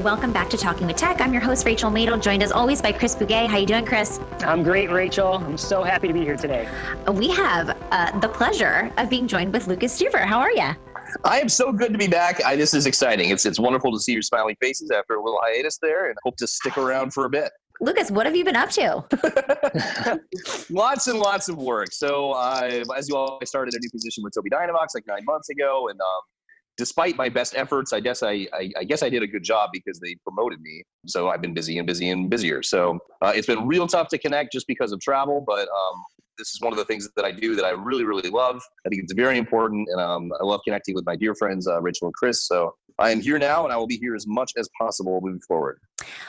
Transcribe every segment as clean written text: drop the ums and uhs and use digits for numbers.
welcome back to Talking with Tech. I'm your host, Rachel Madel, joined as always by Chris Bouguet. How you doing, Chris? I'm great, Rachel. I'm so happy to be here today. We have the pleasure of being joined with Lucas Stuver. How are you? I am so good to be back. This is exciting. It's wonderful to see your smiling faces after a little hiatus there, and hope to stick around for a bit. Lucas, what have you been up to? Lots and lots of work. So as you all, I started a new position with Tobii Dynavox like 9 months ago, and despite my best efforts, I guess I did a good job because they promoted me. So I've been busy and busy and busier. So it's been real tough to connect just because of travel, but this is one of the things that I do that I really, really love. I think it's very important, and I love connecting with my dear friends, Rachel and Chris. So I am here now, and I will be here as much as possible moving forward.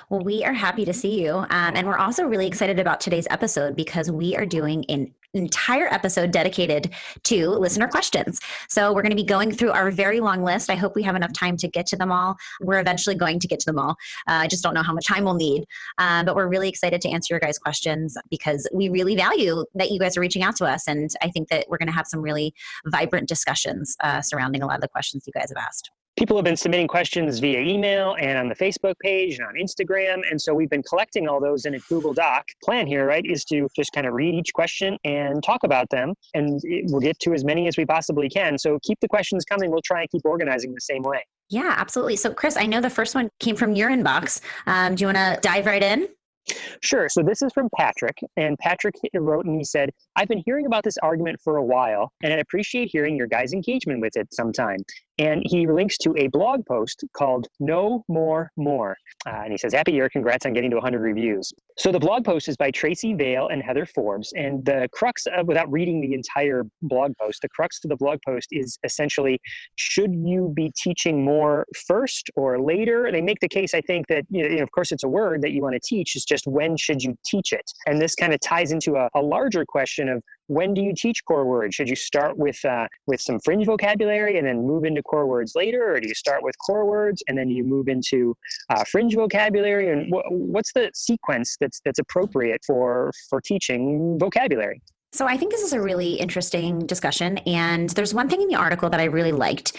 Well, we are happy to see you. And we're also really excited about today's episode because we are doing an entire episode dedicated to listener questions. So we're going to be going through our very long list. I hope we have enough time to get to them all. We're eventually going to get to them all. I just don't know how much time we'll need. But we're really excited to answer your guys' questions because we really value that you guys are reaching out to us. And I think that we're going to have some really vibrant discussions surrounding a lot of the questions you guys have asked. People have been submitting questions via email and on the Facebook page and on Instagram. And so we've been collecting all those in a Google Doc. Plan here, right, is to just kind of read each question and talk about them. And we'll get to as many as we possibly can. So keep the questions coming. We'll try and keep organizing the same way. Yeah, absolutely. So Chris, I know the first one came from your inbox. Do you want to dive right in? Sure. So this is from Patrick, and Patrick wrote and he said, I've been hearing about this argument for a while, and I appreciate hearing your guys' engagement with it sometime. And he links to a blog post called No More More. And he says, happy year, congrats on getting to 100 reviews. So the blog post is by Tracy Vale and Heather Forbes. And the crux of, without reading the entire blog post, the crux of the blog post is essentially, should you be teaching more first or later? They make the case, I think, that, of course, it's a word that you want to teach. It's just when should you teach it? And this kind of ties into a larger question of, when do you teach core words? Should you start with some fringe vocabulary and then move into core words later? Or do you start with core words and then you move into fringe vocabulary? And what's the sequence that's appropriate for teaching vocabulary? So I think this is a really interesting discussion. And there's one thing in the article that I really liked.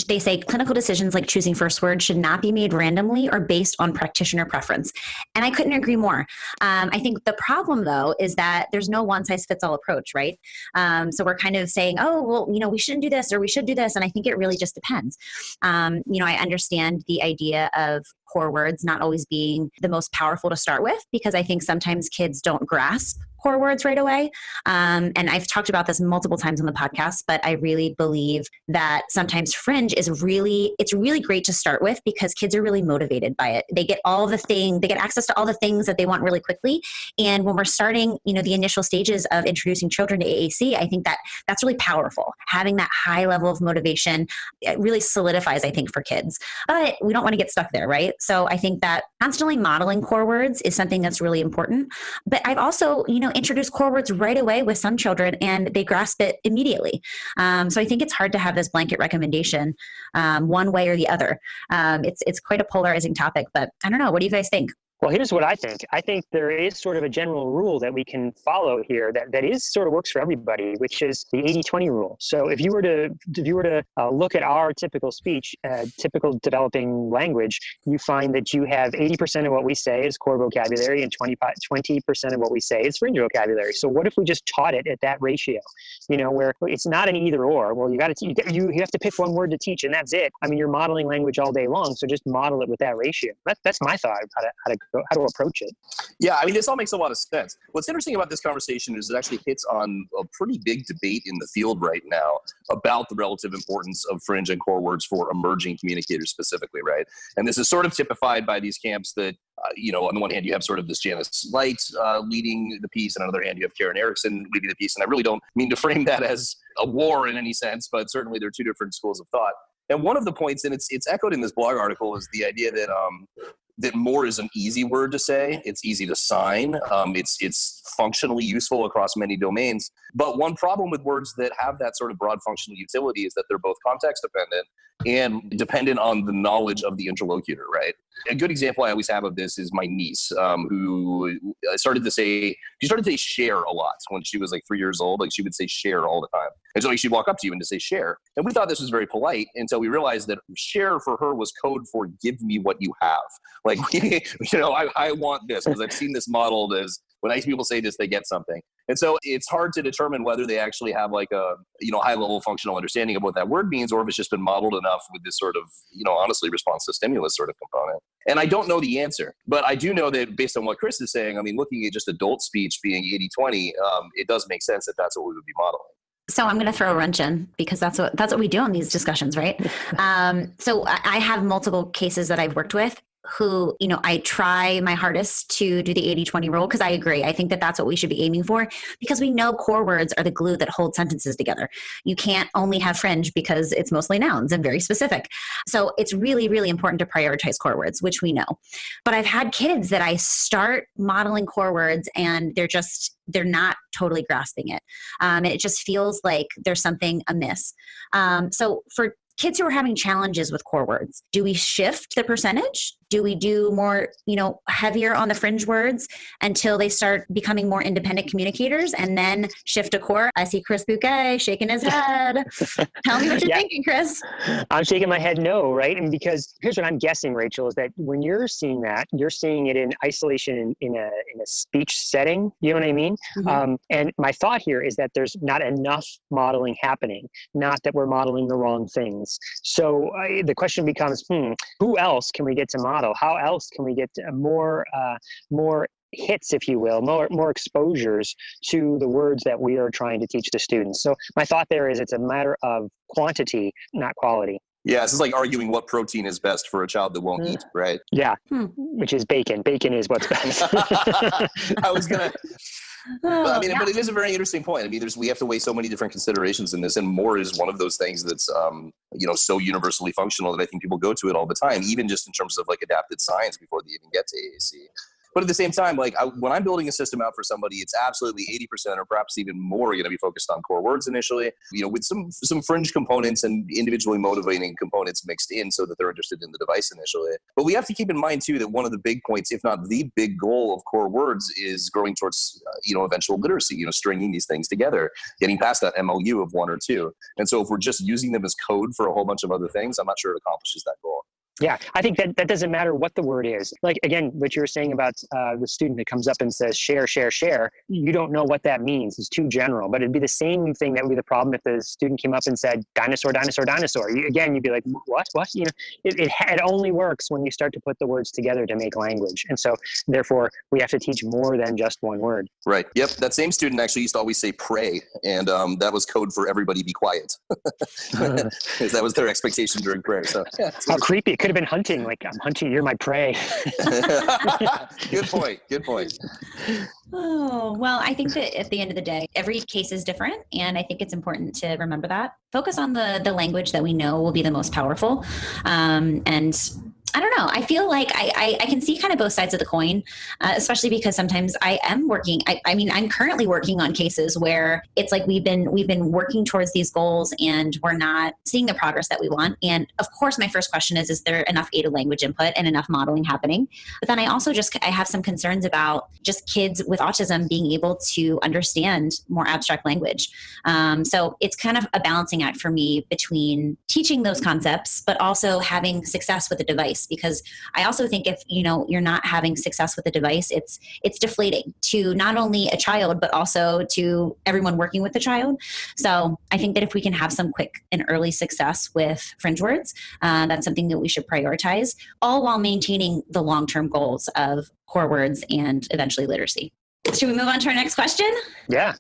They say clinical decisions like choosing first words should not be made randomly or based on practitioner preference. And I couldn't agree more. I think the problem, though, is that there's no one-size-fits-all approach, right? So we're kind of saying, oh, well, we shouldn't do this or we should do this. And I think it really just depends. I understand the idea of core words not always being the most powerful to start with, because I think sometimes kids don't grasp core words right away. And I've talked about this multiple times on the podcast, but I really believe that sometimes fringe it's really great to start with because kids are really motivated by it. They get access to all the things that they want really quickly. And when we're starting, the initial stages of introducing children to AAC, I think that's really powerful. Having that high level of motivation, it really solidifies, I think, for kids. But we don't want to get stuck there, right? So I think that constantly modeling core words is something that's really important. But I've also, introduce core words right away with some children and they grasp it immediately. So I think it's hard to have this blanket recommendation one way or the other. It's quite a polarizing topic, but I don't know. What do you guys think? Well, here's what I think. I think there is sort of a general rule that we can follow here that is sort of works for everybody, which is the 80-20 rule. So if you were to look at our typical speech, typical developing language, you find that you have 80% of what we say is core vocabulary and 20% of what we say is fringe vocabulary. So what if we just taught it at that ratio, where it's not an either or? Well, you have to pick one word to teach and that's it. I mean, you're modeling language all day long, so just model it with that ratio. That's my thought of how to approach it. Yeah, I mean, this all makes a lot of sense. What's interesting about this conversation is it actually hits on a pretty big debate in the field right now about the relative importance of fringe and core words for emerging communicators specifically, right? And this is sort of typified by these camps that, on the one hand, you have sort of this Janice Light leading the piece, and on the other hand, you have Karen Erickson leading the piece. And I really don't mean to frame that as a war in any sense, but certainly there are two different schools of thought. And one of the points, and it's echoed in this blog article, is the idea that that more is an easy word to say. It's easy to sign. It's functionally useful across many domains. But one problem with words that have that sort of broad functional utility is that they're both context dependent and dependent on the knowledge of the interlocutor, right? A good example I always have of this is my niece, who started to say share a lot when she was like 3 years old. Like she would say share all the time. And so like, she'd walk up to you and to say share. And we thought this was very polite until we realized that share for her was code for give me what you have. Like, I want this because I've seen this modeled as when nice people say this, they get something. And so it's hard to determine whether they actually have like a, high level functional understanding of what that word means, or if it's just been modeled enough with this sort of, honestly response to stimulus sort of component. And I don't know the answer, but I do know that based on what Chris is saying, I mean, looking at just adult speech being 80-20, it does make sense that that's what we would be modeling. So I'm going to throw a wrench in because that's what we do in these discussions, right? So I have multiple cases that I've worked with who, I try my hardest to do the 80-20 rule because I agree. I think that that's what we should be aiming for because we know core words are the glue that hold sentences together. You can't only have fringe because it's mostly nouns and very specific. So it's really, really important to prioritize core words, which we know. But I've had kids that I start modeling core words and they're not totally grasping it. It just feels like there's something amiss. So for kids who are having challenges with core words, do we shift the percentage? Do we do more, heavier on the fringe words until they start becoming more independent communicators and then shift to core? I see Chris Bouquet shaking his head. Tell me what you're thinking, Chris. I'm shaking my head no, right? And because here's what I'm guessing, Rachel, is that when you're seeing that, you're seeing it in isolation in a speech setting. You know what I mean? Mm-hmm. And my thought here is that there's not enough modeling happening, not that we're modeling the wrong things. So the question becomes, who else can we get to model? How else can we get more hits, if you will, more exposures to the words that we are trying to teach the students? So my thought there is it's a matter of quantity, not quality. Yeah, it's like arguing what protein is best for a child that won't eat, right? Yeah, which is bacon. Bacon is what's best. I was going to... But it is a very interesting point. I mean, we have to weigh so many different considerations in this, and more is one of those things that's, so universally functional that I think people go to it all the time, even just in terms of like adapted science before they even get to AAC. But at the same time, when I'm building a system out for somebody, it's absolutely 80% or perhaps even more going to be focused on core words initially, with some fringe components and individually motivating components mixed in so that they're interested in the device initially. But we have to keep in mind too that one of the big points, if not the big goal of core words, is growing towards eventual literacy, stringing these things together, getting past that MOU of one or two. And so if we're just using them as code for a whole bunch of other things, I'm not sure it accomplishes that goal. Yeah, I think that doesn't matter what the word is. Like, again, what you were saying about the student that comes up and says, share, share, share. You don't know what that means. It's too general. But it'd be the same thing that would be the problem if the student came up and said, dinosaur, dinosaur, dinosaur. You'd be like, what? It only works when you start to put the words together to make language. And so, therefore, we have to teach more than just one word. Right. Yep. That same student actually used to always say pray. And that was code for everybody be quiet. Because that was their expectation during prayer. So, yeah, how creepy. It could have been hunting. Like, I'm hunting, you're my prey. Good point. Oh, well, I think that at the end of the day, every case is different. And I think it's important to remember that. Focus on the language that we know will be the most powerful. And I don't know. I feel like I can see kind of both sides of the coin, especially because sometimes I am working. I'm currently working on cases where it's like we've been working towards these goals and we're not seeing the progress that we want. And of course, my first question is there enough A to language input and enough modeling happening? But then I also I have some concerns about just kids with autism being able to understand more abstract language. So it's kind of a balancing act for me between teaching those concepts, but also having success with the device. Because I also think if you're not having success with the device, it's deflating to not only a child but also to everyone working with the child. So I think that if we can have some quick and early success with fringe words, that's something that we should prioritize, all while maintaining the long-term goals of core words and eventually literacy. Should we move on to our next question? Yeah.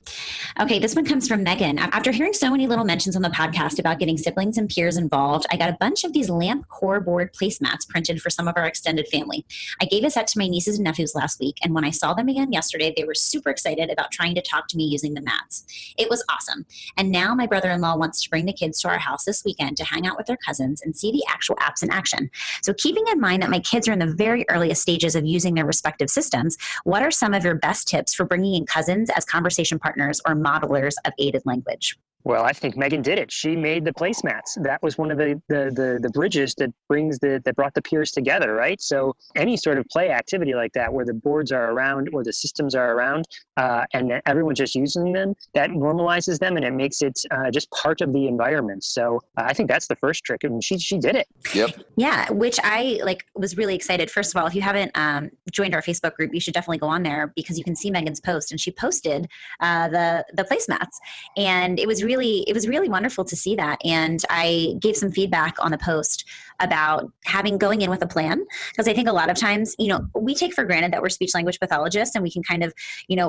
Okay, this one comes from Megan. After hearing so many little mentions on the podcast about getting siblings and peers involved, I got a bunch of these lamp core board placemats printed for some of our extended family. I gave a set to my nieces and nephews last week, and when I saw them again yesterday, they were super excited about trying to talk to me using the mats. It was awesome. And now my brother-in-law wants to bring the kids to our house this weekend to hang out with their cousins and see the actual apps in action. So keeping in mind that my kids are in the very earliest stages of using their respective systems, what are some of your best tips for bringing in cousins as conversation partners or modelers of aided language? Well, I think Megan did it. She made the placemats. That was one of the bridges that brought the peers together, right? So any sort of play activity like that, where the boards are around or the systems are around, and everyone's just using them, that normalizes them and it makes it just part of the environment. So I think that's the first trick, and she did it. Yep. Yeah, which I was really excited. First of all, if you haven't joined our Facebook group, you should definitely go on there because you can see Megan's post, and she posted the placemats, and it was really wonderful to see that. And I gave some feedback on the post about going in with a plan, because I think a lot of times, we take for granted that we're speech language pathologists and we can kind of,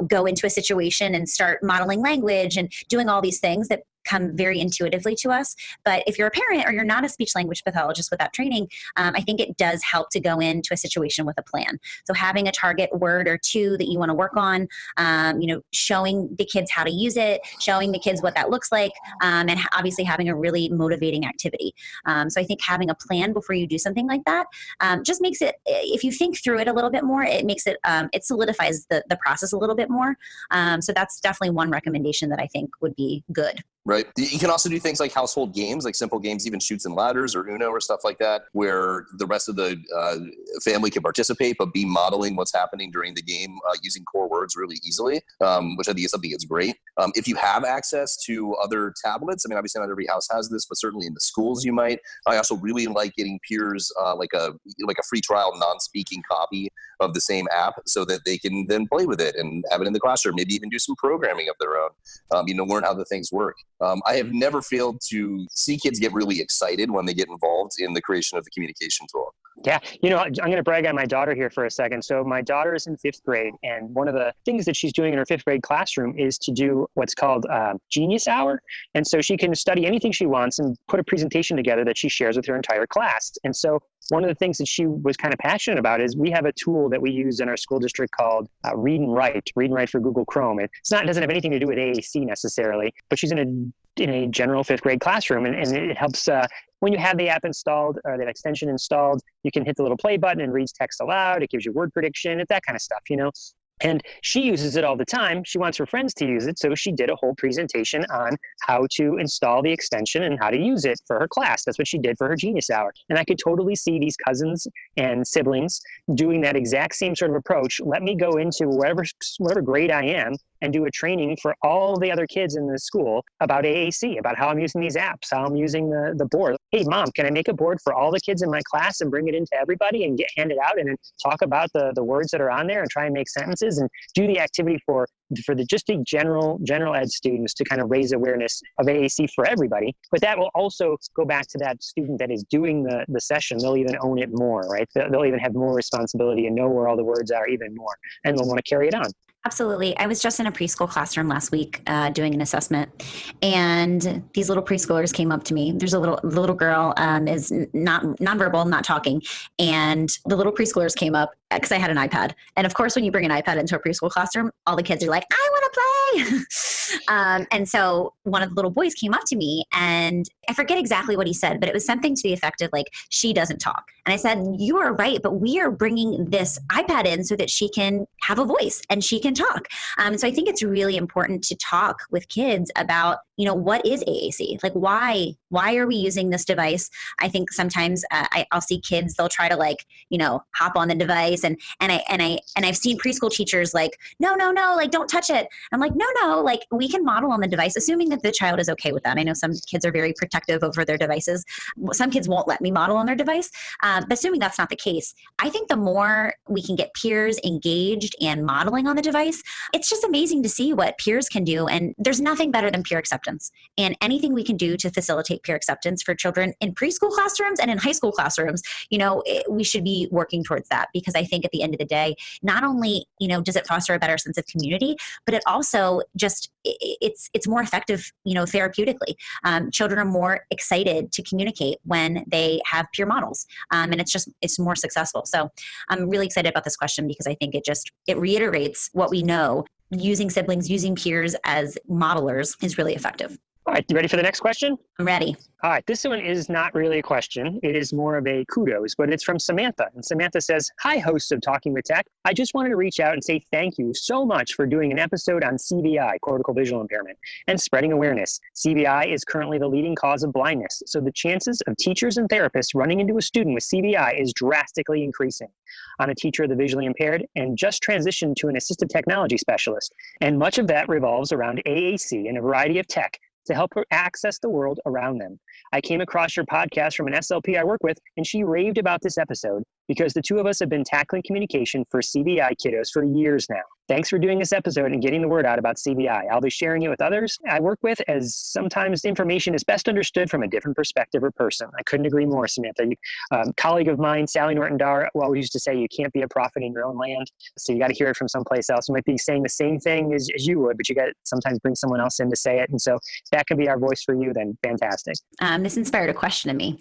go into a situation and start modeling language and doing all these things that come very intuitively to us. But if you're a parent or you're not a speech language pathologist without training, I think it does help to go into a situation with a plan. So having a target word or two that you want to work on, showing the kids how to use it, showing the kids what that looks like, and obviously having a really motivating activity. So I think having a plan before you do something like that just makes it, if you think through it a little bit more, it makes it, it solidifies the process a little bit more. So that's definitely one recommendation that I think would be good. Right. You can also do things like household games, like simple games, even Chutes and Ladders or Uno or stuff like that, where the rest of the family can participate, but be modeling what's happening during the game using core words really easily, which I think is something that's great. If you have access to other tablets, I mean, obviously not every house has this, but certainly in the schools you might. I also really like getting peers like a free trial non-speaking copy of the same app so that they can then play with it and have it in the classroom, maybe even do some programming of their own, learn how the things work. I have never failed to see kids get really excited when they get involved in the creation of the communication tool. Yeah. I'm going to brag on my daughter here for a second. So my daughter is in 5th grade, and one of the things that she's doing in her 5th grade classroom is to do what's called Genius Hour. And so she can study anything she wants and put a presentation together that she shares with her entire class. And so one of the things that she was kind of passionate about is we have a tool that we use in our school district called Read and Write for Google Chrome. It doesn't have anything to do with AAC necessarily, but she's in a general 5th grade classroom, and it helps when you have the app installed or that extension installed, you can hit the little play button and reads text aloud. It gives you word prediction. It's that kind of stuff, And she uses it all the time. She wants her friends to use it. So she did a whole presentation on how to install the extension and how to use it for her class. That's what she did for her Genius Hour. And I could totally see these cousins and siblings doing that exact same sort of approach. Let me go into whatever grade I am and do a training for all the other kids in the school about AAC, about how I'm using these apps, how I'm using the board. Hey, Mom, can I make a board for all the kids in my class and bring it into everybody and hand it out and then talk about the words that are on there and try and make sentences and do the activity for the general ed students to kind of raise awareness of AAC for everybody. But that will also go back to that student that is doing the session. They'll even own it more, right? They'll even have more responsibility and know where all the words are even more, and they'll want to carry it on. Absolutely. I was just in a preschool classroom last week doing an assessment, and these little preschoolers came up to me. There's a little girl is nonverbal, not talking, and the little preschoolers came up because I had an iPad. And of course, when you bring an iPad into a preschool classroom, all the kids are like, I want to play. And so one of the little boys came up to me, and I forget exactly what he said, but it was something to the effect of like, she doesn't talk. And I said, you are right, but we are bringing this iPad in so that she can have a voice and she can talk. So I think it's really important to talk with kids about, what is AAC? Like, why are we using this device? I think sometimes I'll see kids, they'll try to hop on the device and I've seen preschool teachers like, no, like don't touch it. I'm like, no, like we can model on the device, assuming that the child is okay with that. I know some kids are very protective over their devices. Some kids won't let me model on their device. But assuming that's not the case, I think the more we can get peers engaged and modeling on the device, it's just amazing to see what peers can do. And there's nothing better than peer acceptance. And anything we can do to facilitate peer acceptance for children in preschool classrooms and in high school classrooms, we should be working towards that, because I think at the end of the day, not only, does it foster a better sense of community, but it also just, it's more effective, therapeutically. Children are more excited to communicate when they have peer models. And it's more successful. So I'm really excited about this question, because I think it reiterates what we know. Using siblings, using peers as modelers is really effective. All right, you ready for the next question? I'm ready. All right, this one is not really a question. It is more of a kudos, but it's from Samantha. And Samantha says, "Hi, hosts of Talking with Tech. I just wanted to reach out and say thank you so much for doing an episode on CVI, cortical visual impairment, and spreading awareness. CVI is currently the leading cause of blindness, so the chances of teachers and therapists running into a student with CVI is drastically increasing. I'm a teacher of the visually impaired and just transitioned to an assistive technology specialist, and much of that revolves around AAC and a variety of tech to help her access the world around them. I came across your podcast from an SLP I work with, and she raved about this episode because the two of us have been tackling communication for CVI kiddos for years now. Thanks for doing this episode and getting the word out about CVI. I'll be sharing it with others I work with, as sometimes information is best understood from a different perspective or person." I couldn't agree more, Samantha. Colleague of mine, Sally Norton-Dar, always used to say, you can't be a prophet in your own land. So you got to hear it from someplace else. You might be saying the same thing as you would, but you got to sometimes bring someone else in to say it. And so that can be our voice for you, then fantastic. This inspired a question in me,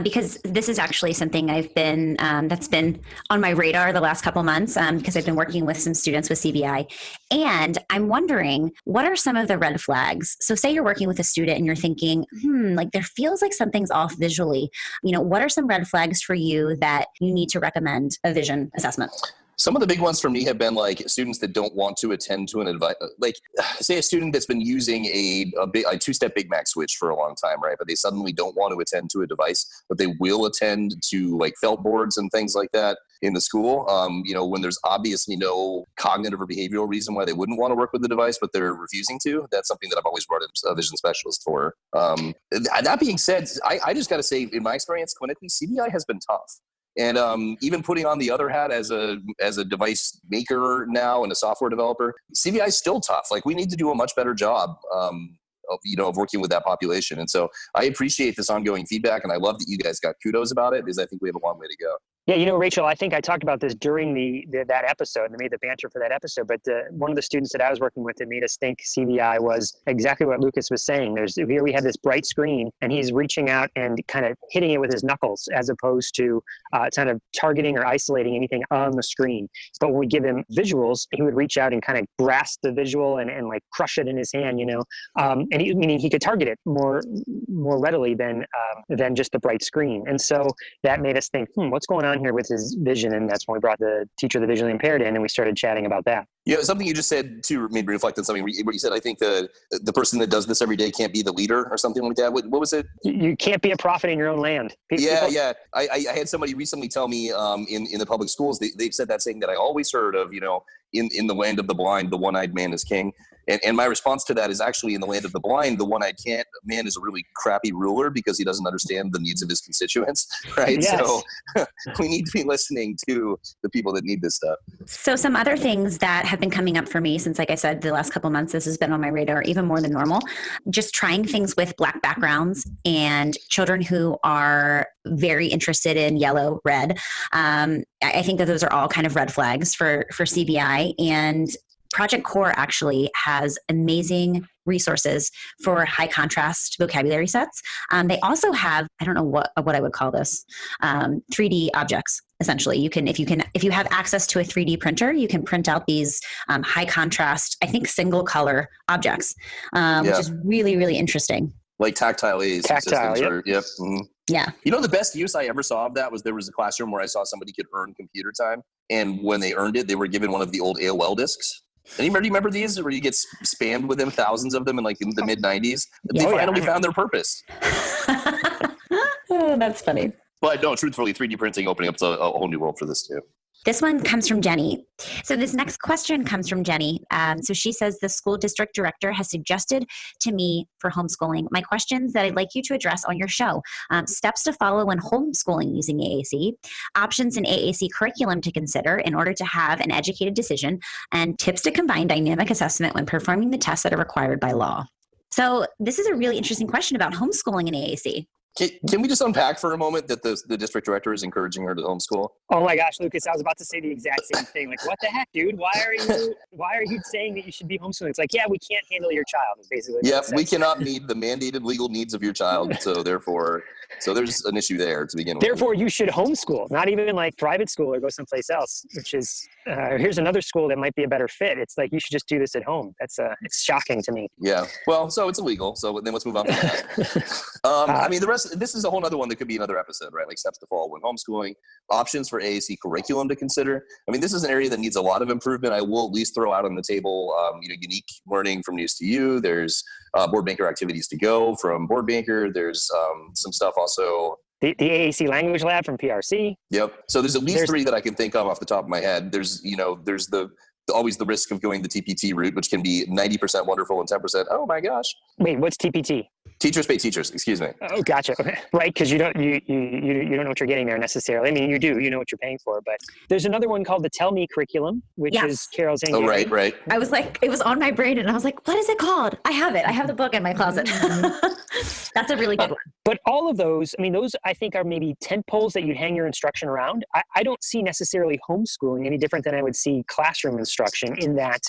because this is actually something that's been on my radar the last couple months, because I've been working with some students with CVI. And I'm wondering, what are some of the red flags? So say you're working with a student and you're thinking, like there feels like something's off visually. What are some red flags for you that you need to recommend a vision assessment? Some of the big ones for me have been like students that don't want to attend to an advice, like say a student that's been using a two-step Big Mac switch for a long time, right? But they suddenly don't want to attend to a device, but they will attend to like felt boards and things like that in the school. When there's obviously no cognitive or behavioral reason why they wouldn't want to work with the device, but they're refusing to. That's something that I've always brought in a vision specialist for. That being said, I just got to say, in my experience clinically, CVI has been tough. And even putting on the other hat as a device maker now and a software developer, CVI is still tough. Like we need to do a much better job of working with that population. And so I appreciate this ongoing feedback, and I love that you guys got kudos about it, because I think we have a long way to go. Yeah, Rachel, I think I talked about this during that episode, and I made the banter for that episode, but one of the students that I was working with that made us think CVI was exactly what Lucas was saying. Here we had this bright screen, and he's reaching out and kind of hitting it with his knuckles, as opposed to kind of targeting or isolating anything on the screen. But when we give him visuals, he would reach out and kind of grasp the visual and like crush it in his hand, and meaning he could target it more readily than just the bright screen. And so that made us think, what's going on here with his vision? And that's when we brought the teacher of the visually impaired in, and we started chatting about that. Yeah, something you just said too made me reflect on something where you said, I think the person that does this every day can't be the leader or something like that. What was it? You can't be a prophet in your own land. Yeah. I had somebody recently tell me in the public schools, they've said that saying that I always heard of, in the land of the blind, the one-eyed man is king. And my response to that is actually, in the land of the blind, the one-eyed man is a really crappy ruler because he doesn't understand the needs of his constituents, right? Yes. So we need to be listening to the people that need this stuff. So some other things that have been coming up for me since, like I said, the last couple of months, this has been on my radar even more than normal, just trying things with Black backgrounds and children who are very interested in yellow, red. I think that those are all kind of red flags for CVI. And Project Core actually has amazing resources for high contrast vocabulary sets. They also have, I don't know what I would call this, 3D objects. Essentially, if you have access to a 3D printer, you can print out these high contrast, I think single color objects, which is really, really interesting. Like tactile aids. Tactile, yep. Mm-hmm. Yeah. The best use I ever saw of that was there was a classroom where I saw somebody could earn computer time. And when they earned it, they were given one of the old AOL discs. Anybody remember these where you get spammed with them, thousands of them in like in the mid 90s? They finally found their purpose. Oh, that's funny. But no, truthfully, 3D printing opening up a whole new world for this too. This one comes from Jenny. So this next question comes from Jenny. So she says, the school district director has suggested to me for homeschooling. My questions that I'd like you to address on your show. Steps to follow when homeschooling using AAC, options in AAC curriculum to consider in order to have an educated decision, and tips to combine dynamic assessment when performing the tests that are required by law. So this is a really interesting question about homeschooling in AAC. Can we just unpack for a moment that the district director is encouraging her to homeschool? Oh my gosh, Lucas, I was about to say the exact same thing. Like, what the heck, dude? Why are you saying that you should be homeschooling? It's like, yeah, we can't handle your child, is basically what it Yep, says. we cannot meet the mandated legal needs of your child. So there's an issue there to begin with. Therefore, you should homeschool, not even like private school or go someplace else, which is, here's another school that might be a better fit. It's like, you should just do this at home. It's shocking to me. Yeah. Well, so it's illegal. So then let's move on from that. I mean, the rest, this is a whole other one that could be another episode, right? Like steps to follow when homeschooling, options for AAC curriculum to consider. I mean, this is an area that needs a lot of improvement. I will at least throw out on the table, unique learning from News to You. There's board banker activities to go from board banker. There's some stuff also. The AAC language lab from PRC. Yep. So there's at least three that I can think of off the top of my head. There's always the risk of going the TPT route, which can be 90% wonderful and 10%, oh my gosh. Wait, what's TPT? Teachers pay teachers, excuse me. Oh, gotcha. Okay. Right, because you don't know what you're getting there necessarily. I mean, you do, you know what you're paying for. But there's another one called the Tell Me curriculum, which is Carol Zangari. Oh, right. I was like, it was on my brain, and I was like, what is it called? I have it. I have the book in my closet. That's a really good one. But all of those, I mean, those I think are maybe tent poles that you'd hang your instruction around. I don't see necessarily homeschooling any different than I would see classroom instruction, in that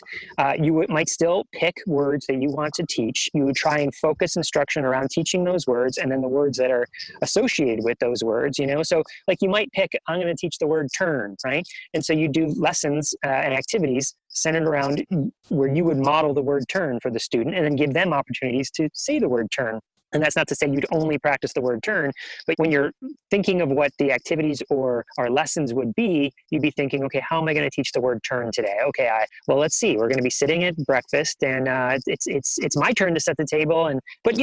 you might still pick words that you want to teach. You would try and focus instruction around teaching those words, and then the words that are associated with those words, So like you might pick, I'm going to teach the word turn, right? And so you do lessons and activities centered around where you would model the word turn for the student, and then give them opportunities to say the word turn. And that's not to say you'd only practice the word turn, but when you're thinking of what the activities or our lessons would be, you'd be thinking, okay, how am I going to teach the word turn today? Okay, well, let's see. We're going to be sitting at breakfast, and it's my turn to set the table. But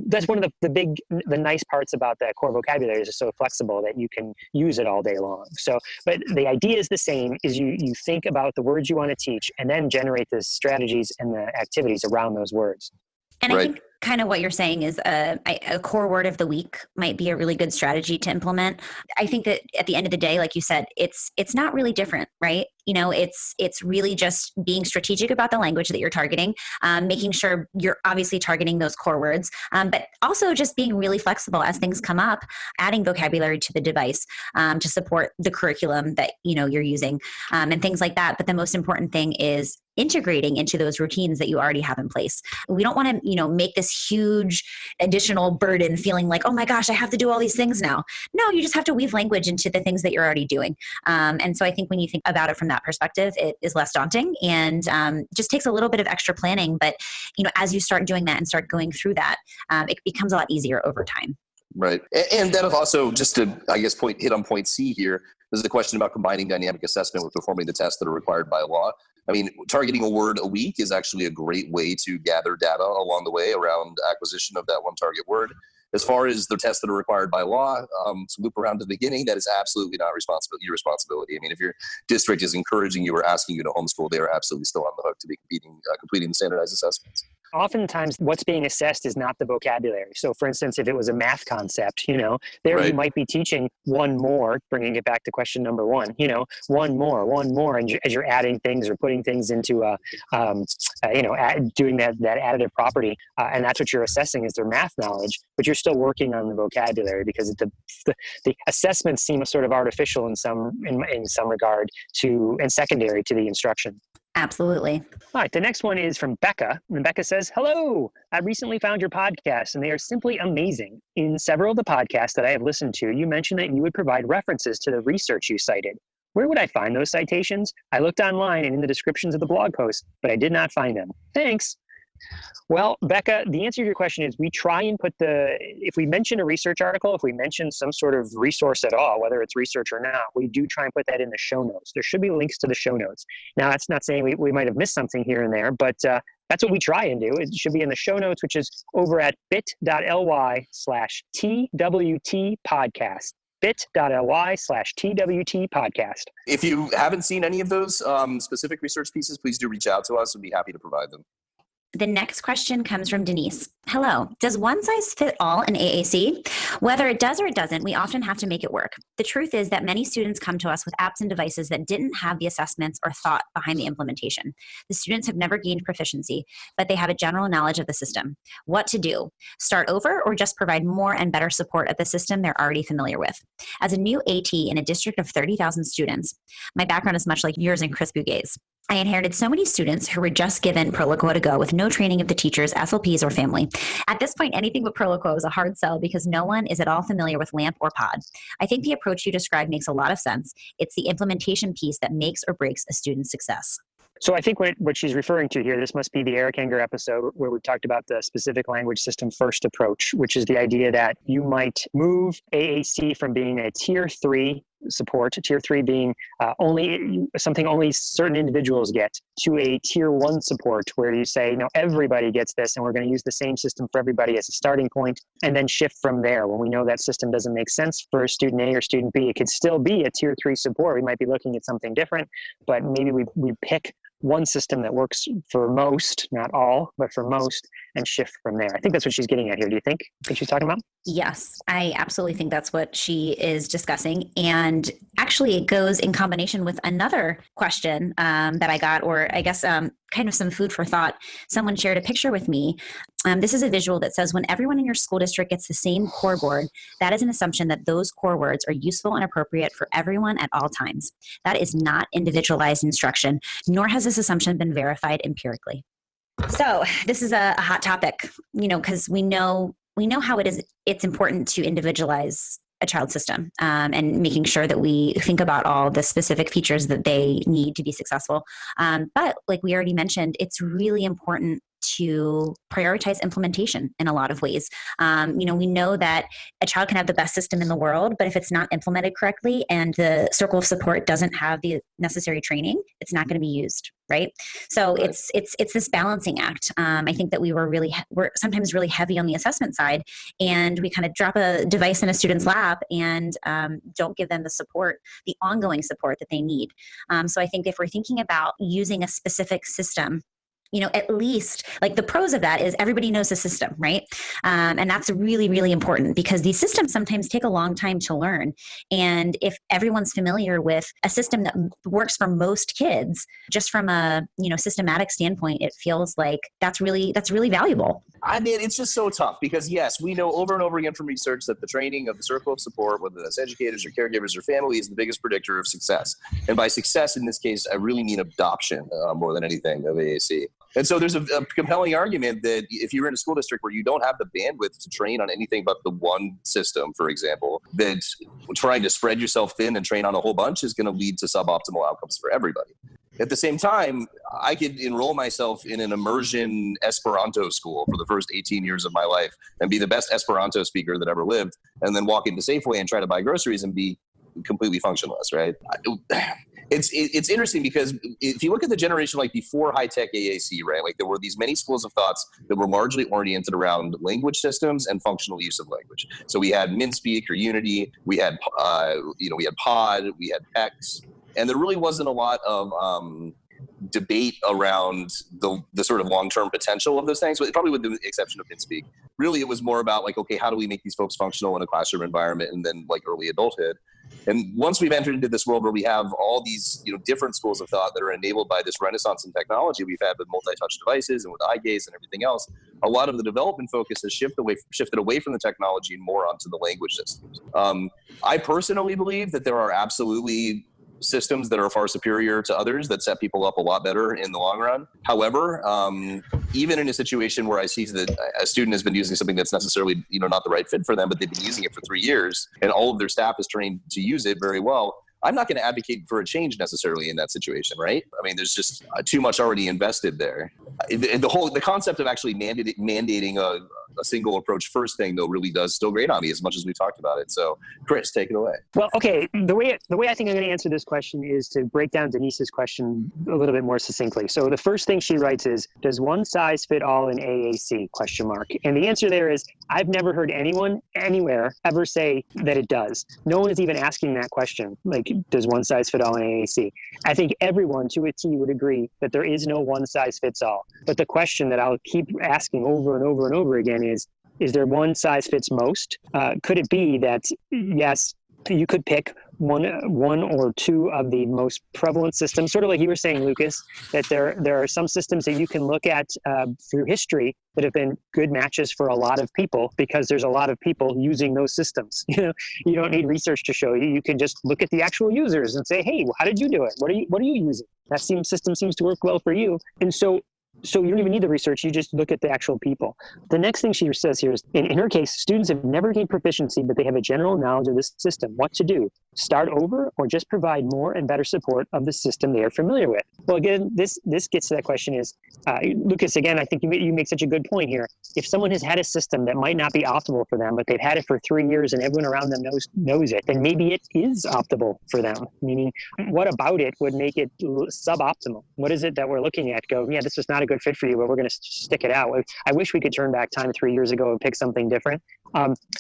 that's one of the nice parts about that core vocabulary is it's so flexible that you can use it all day long. So, but the idea is the same: is you think about the words you want to teach, and then generate the strategies and the activities around those words. And I think kind of what you're saying is a core word of the week might be a really good strategy to implement. I think that at the end of the day, like you said, it's not really different, right? It's really just being strategic about the language that you're targeting, making sure you're obviously targeting those core words, but also just being really flexible as things come up, adding vocabulary to the device to support the curriculum that you're using, and things like that. But the most important thing is integrating into those routines that you already have in place. We don't want to, make this huge additional burden, feeling like, oh my gosh, I have to do all these things now. No, you just have to weave language into the things that you're already doing. And so I think when you think about it from that perspective, it is less daunting, and just takes a little bit of extra planning. But, as you start doing that and start going through that, it becomes a lot easier over time. Right. And that also, just to, I guess, hit on point C here, this is a question about combining dynamic assessment with performing the tests that are required by law. I mean, targeting a word a week is actually a great way to gather data along the way around acquisition of that one target word. As far as the tests that are required by law, to loop around to the beginning, that is absolutely not your responsibility. I mean, if your district is encouraging you or asking you to homeschool, they are absolutely still on the hook to be completing the standardized assessments. Oftentimes what's being assessed is not the vocabulary. So for instance, if it was a math concept, you might be teaching one more, bringing it back to question number one, one more. And as you're adding things or putting things into, doing that additive property. And that's what you're assessing is their math knowledge, but you're still working on the vocabulary, because the assessments seem sort of artificial in some regard and secondary to the instruction. Absolutely. All right. The next one is from Becca. And Becca says, hello, I recently found your podcast and they are simply amazing. In several of the podcasts that I have listened to, you mentioned that you would provide references to the research you cited. Where would I find those citations? I looked online and in the descriptions of the blog post, but I did not find them. Thanks. Well, Becca, the answer to your question is we try and put if we mention a research article, if we mention some sort of resource at all, whether it's research or not, we do try and put that in the show notes. There should be links to the show notes. Now, that's not saying we might have missed something here and there, but that's what we try and do. It should be in the show notes, which is over at bit.ly/TWT podcast. bit.ly/TWT podcast. If you haven't seen any of those specific research pieces, please do reach out to us. We'd be happy to provide them. The next question comes from Denise. Hello. Does one size fit all in AAC? Whether it does or it doesn't, we often have to make it work. The truth is that many students come to us with apps and devices that didn't have the assessments or thought behind the implementation. The students have never gained proficiency, but they have a general knowledge of the system. What to do? Start over or just provide more and better support at the system they're already familiar with? As a new AT in a district of 30,000 students, my background is much like yours and Chris Bugay's. I inherited so many students who were just given Proloquo to go with no training of the teachers, SLPs, or family. At this point, anything but Proloquo is a hard sell because no one is at all familiar with LAMP or POD. I think the approach you described makes a lot of sense. It's the implementation piece that makes or breaks a student's success. So I think what she's referring to here, this must be the Eric Enger episode where we talked about the specific language system first approach, which is the idea that you might move AAC from being a tier 3 support, tier 3 being only certain individuals get, to a tier 1 support where you say, everybody gets this and we're going to use the same system for everybody as a starting point, and then shift from there. When we know that system doesn't make sense for student A or student B, it could still be a tier 3 support. We might be looking at something different, but maybe we pick one system that works for most, not all, but for most, and shift from there. I think that's what she's getting at here. Do you think she's talking about? Yes, I absolutely think that's what she is discussing. And actually, it goes in combination with another question that I got, or I guess kind of some food for thought. Someone shared a picture with me. This is a visual that says, when everyone in your school district gets the same core board, that is an assumption that those core words are useful and appropriate for everyone at all times. That is not individualized instruction, nor has this assumption been verified empirically. So this is a hot topic, because we know how it's important to individualize a child system and making sure that we think about all the specific features that they need to be successful. But like we already mentioned, it's really important to prioritize implementation in a lot of ways. We know that a child can have the best system in the world, but if it's not implemented correctly and the circle of support doesn't have the necessary training, it's not going to be used, right? So Right. it's this balancing act. I think that we're sometimes really heavy on the assessment side, and we kind of drop a device in a student's lap and don't give them the support, the ongoing support that they need. So I think if we're thinking about using a specific system, at least like the pros of that is everybody knows the system, right? And that's really, really important because these systems sometimes take a long time to learn. And if everyone's familiar with a system that works for most kids, just from a, systematic standpoint, it feels like that's really valuable. I mean, it's just so tough because, yes, we know over and over again from research that the training of the circle of support, whether that's educators or caregivers or family, is the biggest predictor of success. And by success, in this case, I really mean adoption more than anything of AAC. And so there's a compelling argument that if you're in a school district where you don't have the bandwidth to train on anything but the one system, for example, that trying to spread yourself thin and train on a whole bunch is going to lead to suboptimal outcomes for everybody. At the same time, I could enroll myself in an immersion Esperanto school for the first 18 years of my life and be the best Esperanto speaker that ever lived, and then walk into Safeway and try to buy groceries and be completely functionless, right? It's interesting because if you look at the generation like before high-tech AAC, right, like there were these many schools of thoughts that were largely oriented around language systems and functional use of language. So we had MinSpeak or Unity, we had we had Pod, we had PEX, and there really wasn't a lot of debate around the sort of long-term potential of those things, but probably with the exception of MinSpeak. Really, it was more about like, okay, how do we make these folks functional in a classroom environment and then like early adulthood? And once we've entered into this world where we have all these different schools of thought that are enabled by this renaissance in technology we've had with multi-touch devices and with eye gaze and everything else, a lot of the development focus has shifted away from the technology and more onto the language systems. I personally believe that there are absolutely systems that are far superior to others that set people up a lot better in the long run. However, even in a situation where I see that a student has been using something that's necessarily not the right fit for them, but they've been using it for 3 years and all of their staff is trained to use it very well, I'm not going to advocate for a change necessarily in that situation, right? I mean, there's just too much already invested there. The concept of actually mandating a single approach first thing though really does still grate on me as much as we talked about it. So Chris, take it away. Well, okay. The way I think I'm going to answer this question is to break down Denise's question a little bit more succinctly. So the first thing she writes is, does one size fit all in AAC? And the answer there is, I've never heard anyone anywhere ever say that it does. No one is even asking that question. Like, does one size fit all in AAC? I think everyone to a T would agree that there is no one size fits all. But the question that I'll keep asking over and over and over again is there one size fits most? Could it be that, yes, you could pick one or two of the most prevalent systems, sort of like you were saying, Lucas, that there are some systems that you can look at through history that have been good matches for a lot of people because there's a lot of people using those systems. You don't need research to show you. You can just look at the actual users and say, hey, how did you do it? What are you using? That system seems to work well for you. And so you don't even need the research. You just look at the actual people. The next thing she says here is, in her case, students have never gained proficiency, but they have a general knowledge of this system. What to do? Start over or just provide more and better support of the system they are familiar with? Well, again, this gets to that question is, Lucas, again, I think you make such a good point here. If someone has had a system that might not be optimal for them, but they've had it for 3 years and everyone around them knows it, then maybe it is optimal for them. Meaning, what about it would make it suboptimal? What is it that we're looking at? Go, yeah, this was not a good fit for you, but we're going to stick it out. I wish we could turn back time 3 years ago and pick something different.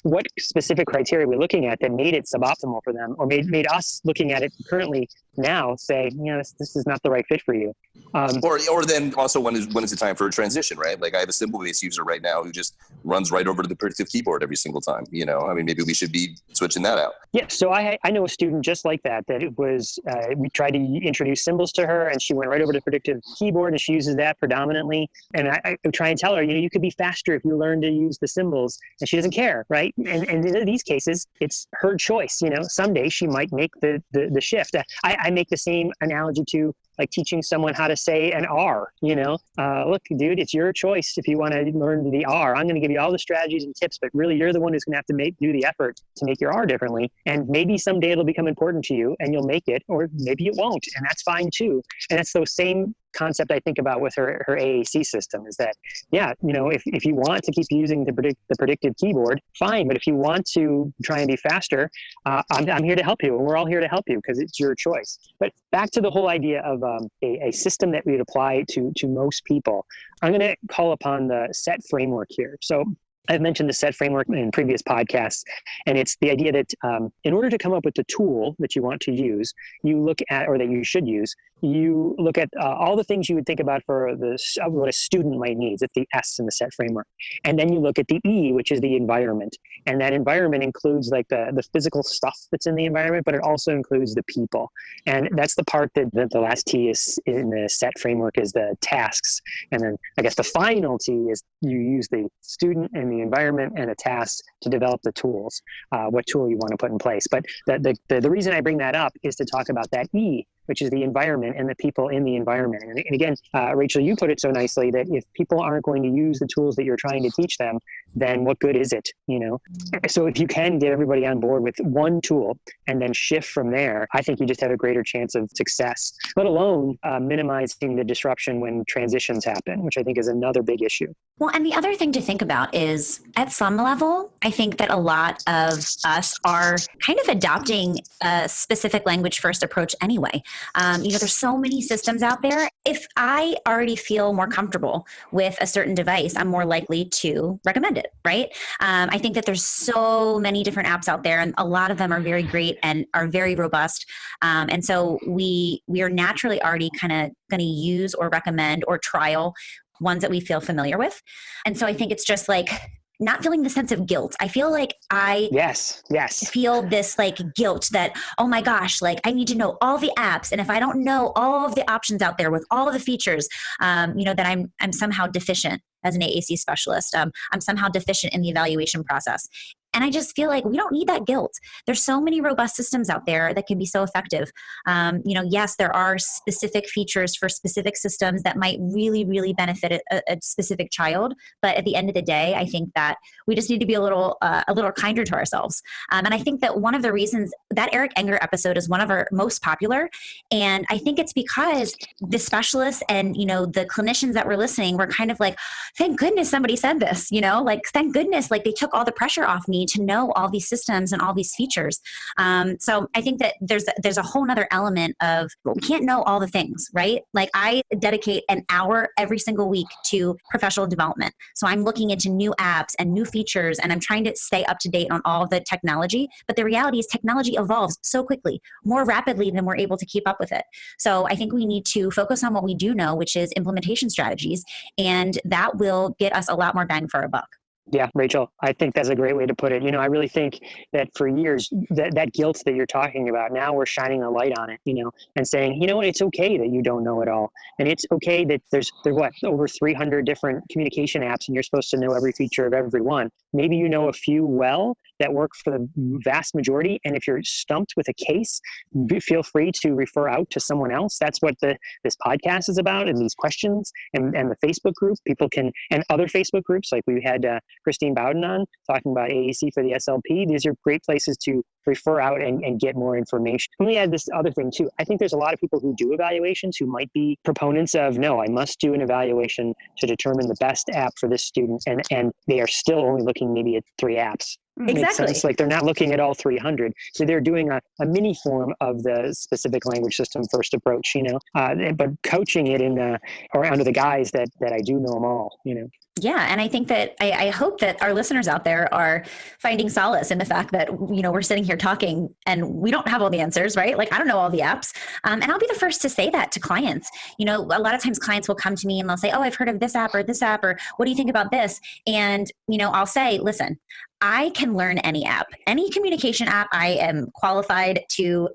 What specific criteria are we looking at that made it suboptimal for them, or made us looking at it currently now say, this is not the right fit for you? Or then also when is the time for a transition, right? Like I have a simple base user right now who just runs right over to the predictive keyboard every single time. Maybe we should be switching that out. Yeah. So I know a student just like that it was, we tried to introduce symbols to her and she went right over to the predictive keyboard and she uses that predominantly. And I try and tell her, you could be faster if you learn to use the symbols, and she doesn't care. Right. And in these cases, it's her choice. Someday she might make the shift. I make the same analogy to like teaching someone how to say an R, look, dude, it's your choice. If you want to learn the R, I'm going to give you all the strategies and tips, but really you're the one who's going to have to do the effort to make your R differently. And maybe someday it'll become important to you and you'll make it, or maybe it won't. And that's fine too. And it's those same concept I think about with her AAC system is that, if you want to keep using the predictive keyboard, fine. But if you want to try and be faster, I'm here to help you. And we're all here to help you because it's your choice. But back to the whole idea of a system that we'd apply to most people, I'm going to call upon the SET framework here. So I've mentioned the SET framework in previous podcasts, and it's the idea that in order to come up with the tool that you want to use, you look at, or that you should use, you look at all the things you would think about for what a student might need. It's the S in the SET framework. And then you look at the E, which is the environment. And that environment includes like the physical stuff that's in the environment, but it also includes the people. And that's the part that the last T is in the SET framework is the tasks. And then I guess the final T is you use the student and the environment and a task to develop the tools, what tool you want to put in place. But the reason I bring that up is to talk about that E, which is the environment and the people in the environment. And again, Rachel, you put it so nicely that if people aren't going to use the tools that you're trying to teach them, then what good is it? So if you can get everybody on board with one tool and then shift from there, I think you just have a greater chance of success, let alone minimizing the disruption when transitions happen, which I think is another big issue. Well, and the other thing to think about is at some level, I think that a lot of us are kind of adopting a specific language first approach anyway. There's so many systems out there. If I already feel more comfortable with a certain device, I'm more likely to recommend it, right? I think that there's so many different apps out there, and a lot of them are very great and are very robust. And so we are naturally already kind of going to use or recommend or trial ones that we feel familiar with. And so I think it's just like not feeling the sense of guilt. I feel like I feel this like guilt that, oh my gosh, like I need to know all the apps. And if I don't know all of the options out there with all of the features, that I'm somehow deficient as an AAC specialist. I'm somehow deficient in the evaluation process. And I just feel like we don't need that guilt. There's so many robust systems out there that can be so effective. Yes, there are specific features for specific systems that might really, really benefit a specific child. But at the end of the day, I think that we just need to be a little kinder to ourselves. And I think that one of the reasons that Eric Enger episode is one of our most popular, and I think it's because the specialists and the clinicians that were listening were kind of like, thank goodness somebody said this, like thank goodness, like they took all the pressure off me to know all these systems and all these features. So I think that there's a whole nother element of, we can't know all the things, right? Like I dedicate an hour every single week to professional development. So I'm looking into new apps and new features, and I'm trying to stay up to date on all the technology. But the reality is technology evolves so quickly, more rapidly than we're able to keep up with it. So I think we need to focus on what we do know, which is implementation strategies, and that will get us a lot more bang for our buck. Yeah, Rachel, I think that's a great way to put it. I really think that for years, that guilt that you're talking about, now we're shining a light on it, and saying, what, it's okay that you don't know it all. And it's okay that there's over 300 different communication apps, and you're supposed to know every feature of every one. Maybe you know a few well that work for the vast majority. And if you're stumped with a case, feel free to refer out to someone else. That's what this podcast is about, and these questions and the Facebook group. People can, and other Facebook groups, like we had Christine Bowden on talking about AAC for the SLP. These are great places to refer out and get more information. Let me add this other thing too. I think there's a lot of people who do evaluations who might be proponents of, no, I must do an evaluation to determine the best app for this student. And they are still only looking maybe at 3 apps. Exactly. Makes sense. Like they're not looking at all 300. So they're doing a mini form of the specific language system first approach, but coaching it or under the guise that I do know them all, Yeah. And I think that I hope that our listeners out there are finding solace in the fact that, we're sitting here talking and we don't have all the answers, right? Like I don't know all the apps. And I'll be the first to say that to clients. A lot of times clients will come to me and they'll say, oh, I've heard of this app, or what do you think about this? And, I'll say, listen, I can learn any app, any communication app. I am qualified to,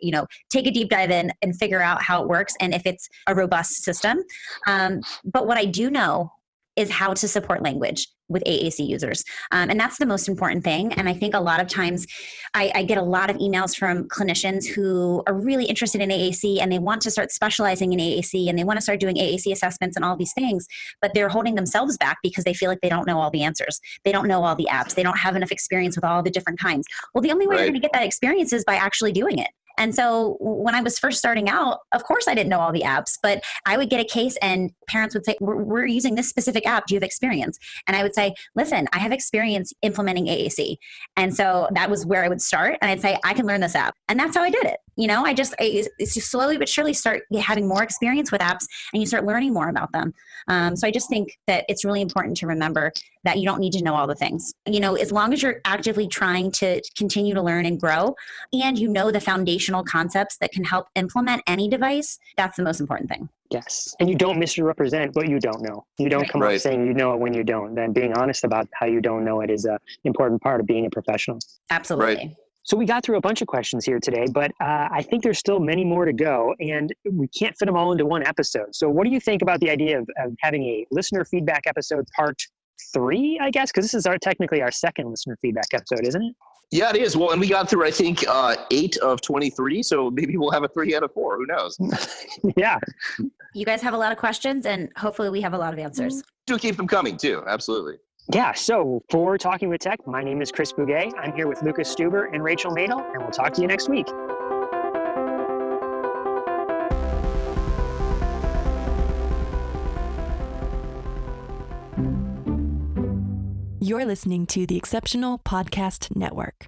take a deep dive in and figure out how it works and if it's a robust system. But what I do know is how to support language with AAC users. And that's the most important thing. And I think a lot of times I get a lot of emails from clinicians who are really interested in AAC and they want to start specializing in AAC and they want to start doing AAC assessments and all these things, but they're holding themselves back because they feel like they don't know all the answers. They don't know all the apps. They don't have enough experience with all the different kinds. Well, the only way they're going to get that experience is by actually doing it. And so when I was first starting out, of course I didn't know all the apps, but I would get a case and parents would say, we're using this specific app. Do you have experience? And I would say, listen, I have experience implementing AAC. And so that was where I would start. And I'd say, I can learn this app. And that's how I did it. It's just slowly but surely start having more experience with apps and you start learning more about them. So I just think that it's really important to remember that you don't need to know all the things. As long as you're actively trying to continue to learn and grow and the foundational concepts that can help implement any device, that's the most important thing. Yes. And you don't misrepresent what you don't know. You don't come up saying you know it when you don't. Then being honest about how you don't know it is an important part of being a professional. Absolutely. Right. So we got through a bunch of questions here today, but I think there's still many more to go, and we can't fit them all into one episode. So what do you think about the idea of having a listener feedback episode part 3, I guess? Because this is technically our second listener feedback episode, isn't it? Yeah, it is. Well, and we got through, I think, 8 of 23. So maybe we'll have a 3 out of 4. Who knows? Yeah. You guys have a lot of questions, and hopefully we have a lot of answers. Do keep them coming, too. Absolutely. Yeah, so for Talking with Tech, my name is Chris Bouguet. I'm here with Lucas Stuber and Rachel Madel, and we'll talk to you next week. You're listening to the Exceptional Podcast Network.